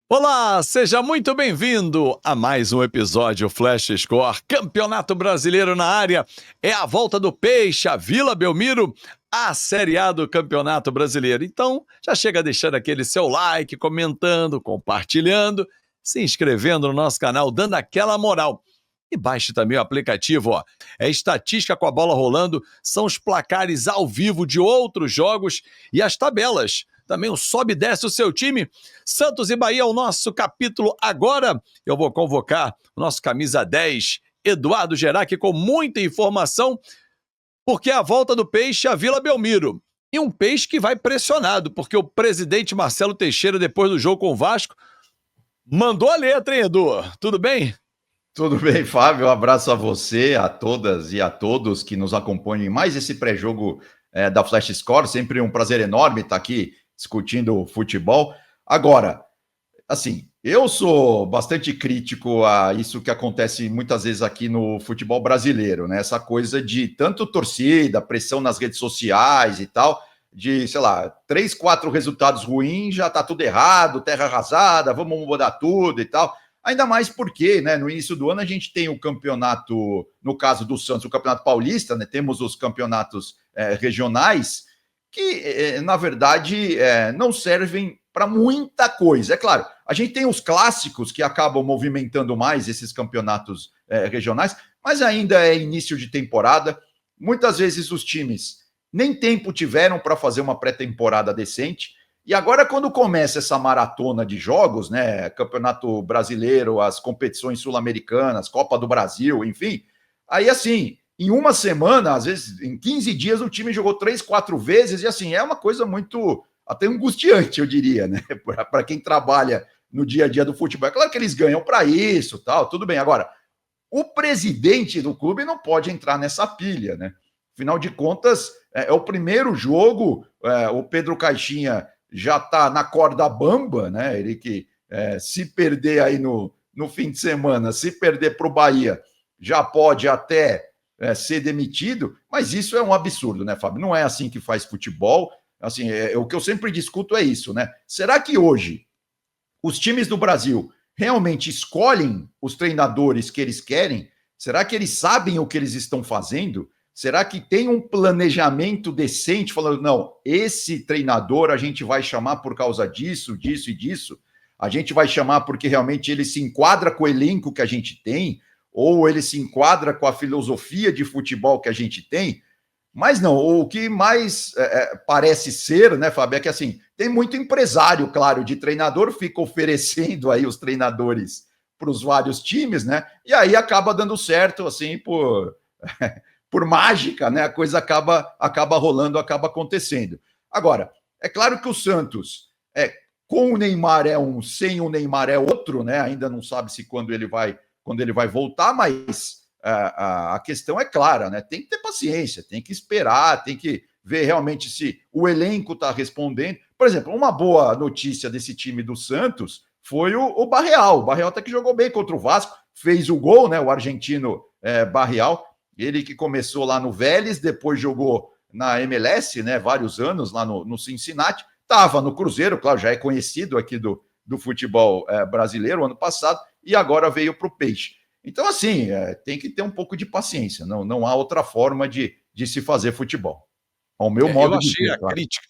Olá, seja muito bem-vindo a mais um episódio Flash Score, Campeonato Brasileiro na área. É a volta do Peixe, a Vila Belmiro, a Série A do Campeonato Brasileiro. Então, já chega deixando aquele seu like, comentando, compartilhando, se inscrevendo no nosso canal, dando aquela moral. E baixe também o aplicativo, ó. É estatística com a bola rolando, são os placares ao vivo de outros jogos e as tabelas. Também o sobe e desce o seu time. Santos e Bahia é o nosso capítulo agora. Eu vou convocar o nosso camisa 10, Eduardo Gerac, com muita informação, porque é a volta do Peixe à Vila Belmiro. E um Peixe que vai pressionado, porque o presidente Marcelo Teixeira, depois do jogo com o Vasco, mandou a letra, hein, Edu? Tudo bem? Tudo bem, Fábio? Um abraço a você, a todas e a todos que nos acompanham em mais esse pré-jogo da Flash Score. Sempre um prazer enorme estar aqui discutindo futebol. Agora, assim, eu sou bastante crítico a isso que acontece muitas vezes aqui no futebol brasileiro, né? Essa coisa de tanto torcida, pressão nas redes sociais e tal, de, sei lá, 3, 4 resultados ruins, já tá tudo errado, terra arrasada, vamos mudar tudo e tal. Ainda mais porque, né, no início do ano a gente tem o campeonato, no caso do Santos, o Campeonato Paulista, né? Temos os campeonatos regionais que, na verdade, não servem para muita coisa. É claro, a gente tem os clássicos que acabam movimentando mais esses campeonatos regionais, mas ainda é início de temporada. Muitas vezes os times nem tempo tiveram para fazer uma pré-temporada decente. E agora, quando começa essa maratona de jogos, né, Campeonato Brasileiro, as competições sul-americanas, Copa do Brasil, enfim, aí assim, em uma semana, às vezes em 15 dias, o time jogou 3, 4 vezes, e assim, é uma coisa muito, até angustiante, eu diria, né, para quem trabalha no dia a dia do futebol. É claro que eles ganham para isso, tal, tudo bem. Agora, o presidente do clube não pode entrar nessa pilha, né? Afinal de contas, é o primeiro jogo, o Pedro Caixinha já está na corda bamba, né? Ele que se perder aí no fim de semana, se perder para o Bahia, já pode até ser demitido, mas isso é um absurdo, né, Fábio? Não é assim que faz futebol. Assim, o que eu sempre discuto é isso, né? Será que hoje os times do Brasil realmente escolhem os treinadores que eles querem? Será que eles sabem o que eles estão fazendo? Será que tem um planejamento decente falando, não, esse treinador a gente vai chamar por causa disso, disso e disso? A gente vai chamar porque realmente ele se enquadra com o elenco que a gente tem? Ou ele se enquadra com a filosofia de futebol que a gente tem? Mas não, o que mais parece ser, né, Fábio, é que assim, tem muito empresário, claro, de treinador, fica oferecendo aí os treinadores para os vários times, né? E aí acaba dando certo, assim, por mágica, né? A coisa acaba rolando, acaba acontecendo. Agora, é claro que o Santos, com o Neymar é um, sem o Neymar é outro, né? Ainda não sabe se quando ele vai voltar, mas a questão é clara, né? Tem que ter paciência, tem que esperar, tem que ver realmente se o elenco está respondendo. Por exemplo, uma boa notícia desse time do Santos foi o Barreal. O Barreal até que jogou bem contra o Vasco, fez o gol, né? O argentino Barreal, ele que começou lá no Vélez, depois jogou na MLS, né? Vários anos lá no Cincinnati, estava no Cruzeiro, claro, já é conhecido aqui do futebol brasileiro ano passado, e agora veio para o Peixe. Então, assim, tem que ter um pouco de paciência. Não há outra forma de se fazer futebol. Ao meu Eu modo de achei ver, a claro. crítica,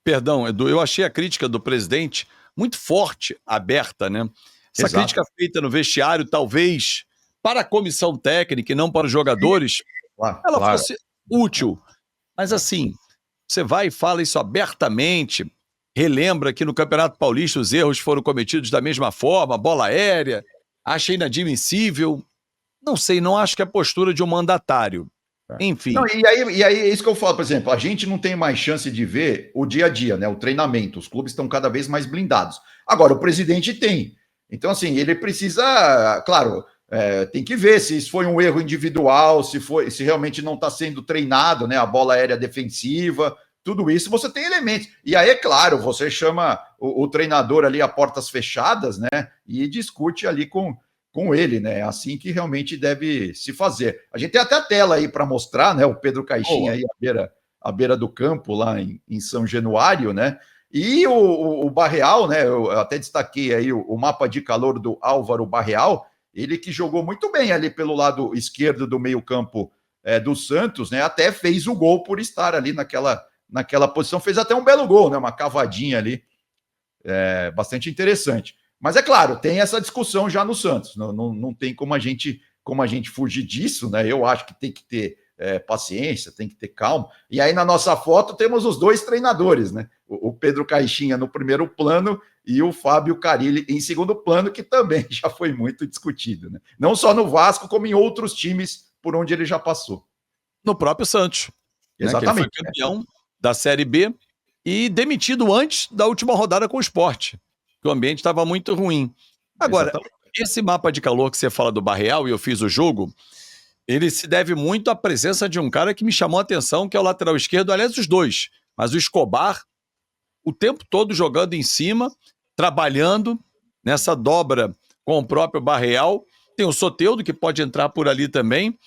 perdão, Edu, eu achei a crítica do presidente muito forte, aberta, né? Essa Exato. crítica feita no vestiário, talvez para a comissão técnica e não para os jogadores, Claro, ela claro. fosse útil. Mas assim, você vai e fala isso abertamente, relembra que no Campeonato Paulista os erros foram cometidos da mesma forma, bola aérea, acha inadmissível. Não sei, não acho que é a postura de um mandatário. Não, Enfim, e aí é isso que eu falo, por exemplo, a gente não tem mais chance de ver o dia a dia, né? O treinamento. Os clubes estão cada vez mais blindados. Agora, o presidente tem. Então, assim, ele precisa, claro, tem que ver se isso foi um erro individual, se realmente não está sendo treinado, né? A bola aérea defensiva, tudo isso você tem elementos. E aí, é claro, você chama o treinador ali a portas fechadas, né? E discute ali com ele, né? É assim que realmente deve se fazer. A gente tem até a tela aí para mostrar, né? O Pedro Caixinha boa. aí à beira do campo, lá em São Januário, né? E o Barreal, né? Eu até destaquei aí o mapa de calor do Álvaro Barreal, ele que jogou muito bem ali pelo lado esquerdo do meio-campo do Santos, né? Até fez o gol por estar ali naquela posição, fez até um belo gol, né? Uma cavadinha ali, bastante interessante. Mas é claro, tem essa discussão já no Santos, não tem como a gente fugir disso, né? Eu acho que tem que ter paciência, tem que ter calma. E aí na nossa foto temos os dois treinadores, né? O Pedro Caixinha no primeiro plano e o Fábio Carille em segundo plano, que também já foi muito discutido, né? Não só no Vasco, como em outros times por onde ele já passou. No próprio Santos, né? Que ele foi Exatamente. campeão da Série B e demitido antes da última rodada com o Sport, que o ambiente estava muito ruim. Agora, Exatamente. esse mapa de calor que você fala do Barreal, e eu fiz o jogo, ele se deve muito à presença de um cara que me chamou a atenção, que é o lateral esquerdo, aliás, os dois, mas o Escobar, o tempo todo jogando em cima, trabalhando nessa dobra com o próprio Barreal. Tem o Soteldo, que pode entrar por ali também.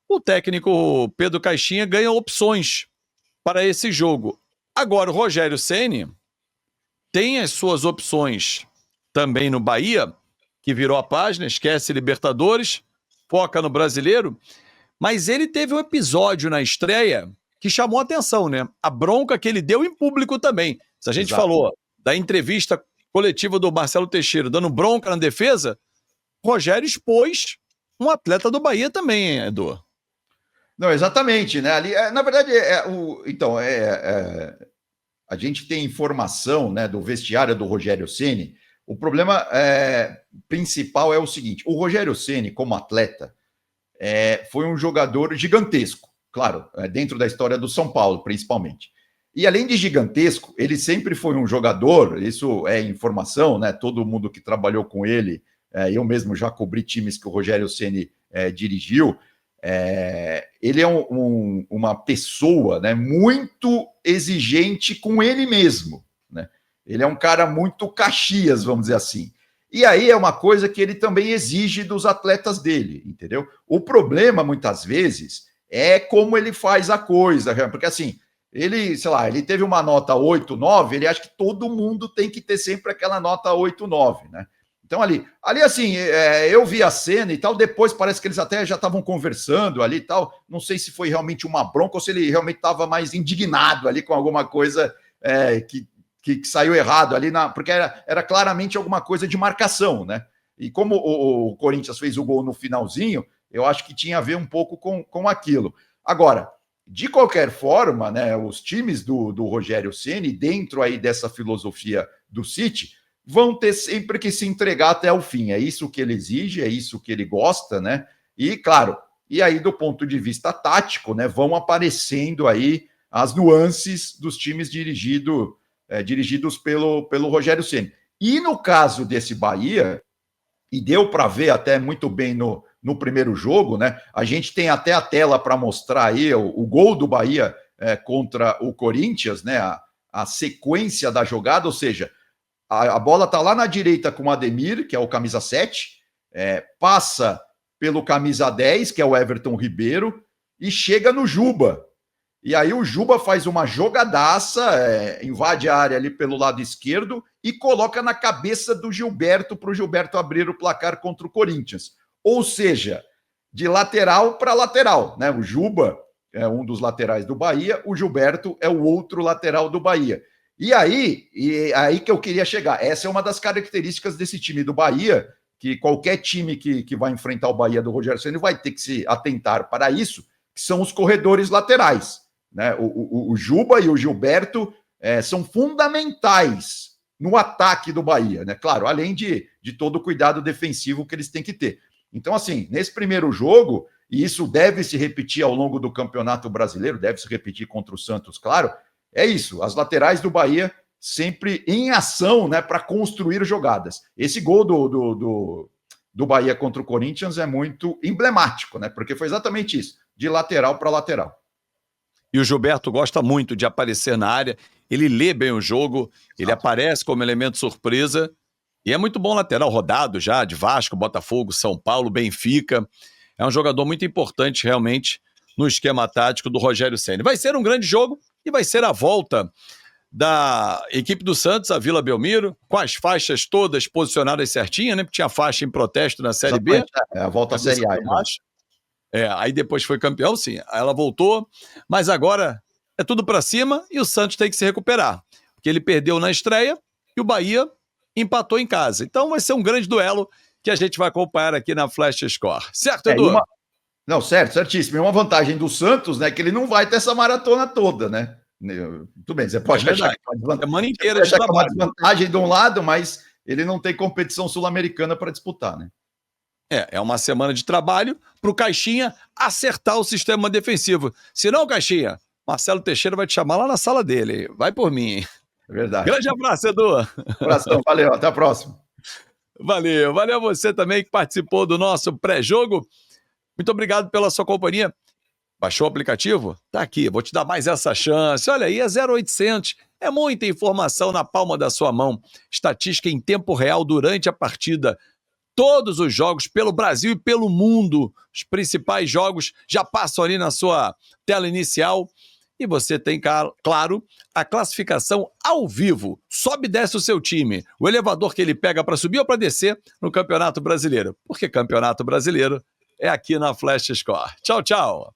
O técnico Pedro Caixinha ganha opções para esse jogo. Agora, o Rogério Ceni tem as suas opções também no Bahia, que virou a página, esquece Libertadores, foca no Brasileiro, mas ele teve um episódio na estreia que chamou a atenção, né? A bronca que ele deu em público também. Se a gente falou da entrevista coletiva do Marcelo Teixeira dando bronca na defesa, Rogério expôs um atleta do Bahia também, Edu. Não, exatamente, né? Ali, na verdade, a gente tem informação, né, do vestiário do Rogério Ceni. O problema principal é o seguinte: o Rogério Ceni, como atleta, foi um jogador gigantesco, claro, dentro da história do São Paulo, principalmente. E além de gigantesco, ele sempre foi um jogador, isso é informação, né? Todo mundo que trabalhou com ele, eu mesmo já cobri times que o Rogério Ceni dirigiu. Ele é uma pessoa, né, muito exigente com ele mesmo, né? Ele é um cara muito Caxias, vamos dizer assim. E aí é uma coisa que ele também exige dos atletas dele, entendeu? O problema, muitas vezes, é como ele faz a coisa, porque assim, ele, sei lá, ele teve uma nota 8, 9, ele acha que todo mundo tem que ter sempre aquela nota 8, 9, né? Então, ali assim, eu vi a cena e tal, depois parece que eles até já estavam conversando ali e tal, não sei se foi realmente uma bronca ou se ele realmente estava mais indignado ali com alguma coisa que saiu errado ali, porque era claramente alguma coisa de marcação, né? E como o Corinthians fez o gol no finalzinho, eu acho que tinha a ver um pouco com aquilo. Agora, de qualquer forma, né, os times do Rogério Ceni, dentro aí dessa filosofia do City, vão ter sempre que se entregar até o fim. É isso que ele exige, é isso que ele gosta, né? E, claro, e aí do ponto de vista tático, né, vão aparecendo aí as nuances dos times dirigidos pelo Rogério Ceni. E no caso desse Bahia, e deu para ver até muito bem no primeiro jogo, né? A gente tem até a tela para mostrar aí o gol do Bahia contra o Corinthians, né? A sequência da jogada, ou seja, a bola está lá na direita com o Ademir, que é o camisa 7, passa pelo camisa 10, que é o Everton Ribeiro, e chega no Juba. E aí o Juba faz uma jogadaça, invade a área ali pelo lado esquerdo e coloca na cabeça do Gilberto para o Gilberto abrir o placar contra o Corinthians. Ou seja, de lateral para lateral, né? O Juba é um dos laterais do Bahia, o Gilberto é o outro lateral do Bahia. E aí que eu queria chegar. Essa é uma das características desse time do Bahia, que qualquer time que vai enfrentar o Bahia do Rogério Ceni vai ter que se atentar para isso, que são os corredores laterais, né? O Juba e o Gilberto são fundamentais no ataque do Bahia, né? Claro, além de todo o cuidado defensivo que eles têm que ter. Então, assim, nesse primeiro jogo, e isso deve se repetir ao longo do Campeonato Brasileiro, deve se repetir contra o Santos, claro, é isso, as laterais do Bahia sempre em ação, né, para construir jogadas. Esse gol do Bahia contra o Corinthians é muito emblemático, né, porque foi exatamente isso, de lateral para lateral. E o Gilberto gosta muito de aparecer na área, ele lê bem o jogo, ele aparece como elemento surpresa, e é muito bom lateral, rodado já, de Vasco, Botafogo, São Paulo, Benfica. É um jogador muito importante, realmente, no esquema tático do Rogério Ceni. Vai ser um grande jogo e vai ser a volta da equipe do Santos, a Vila Belmiro, com as faixas todas posicionadas certinha, né? Porque tinha faixa em protesto na Série B. A volta à Série A. Aí depois foi campeão, sim. Aí ela voltou, mas agora é tudo pra cima e o Santos tem que se recuperar. Porque ele perdeu na estreia e o Bahia empatou em casa. Então vai ser um grande duelo que a gente vai acompanhar aqui na Flash Score. Certo, Edu? Não, certíssimo. E uma vantagem do Santos, né, que ele não vai ter essa maratona toda, né? Tudo bem, você pode achar que é uma semana inteira de trabalho. Uma desvantagem de um lado, mas ele não tem competição sul-americana para disputar, né? É uma semana de trabalho para o Caixinha acertar o sistema defensivo. Se não, Caixinha, Marcelo Teixeira vai te chamar lá na sala dele. Vai por mim. É verdade. Grande abraço, Edu. Abração, valeu, até a próxima. Valeu a você também que participou do nosso pré-jogo. Muito obrigado pela sua companhia. Baixou o aplicativo? Tá aqui, vou te dar mais essa chance. Olha aí, é 0800. É muita informação na palma da sua mão. Estatística em tempo real durante a partida. Todos os jogos pelo Brasil e pelo mundo. Os principais jogos já passam ali na sua tela inicial. E você tem, claro, a classificação ao vivo. Sobe e desce o seu time. O elevador que ele pega para subir ou para descer no Campeonato Brasileiro. Porque Campeonato Brasileiro é aqui na Flash Score. Tchau, tchau.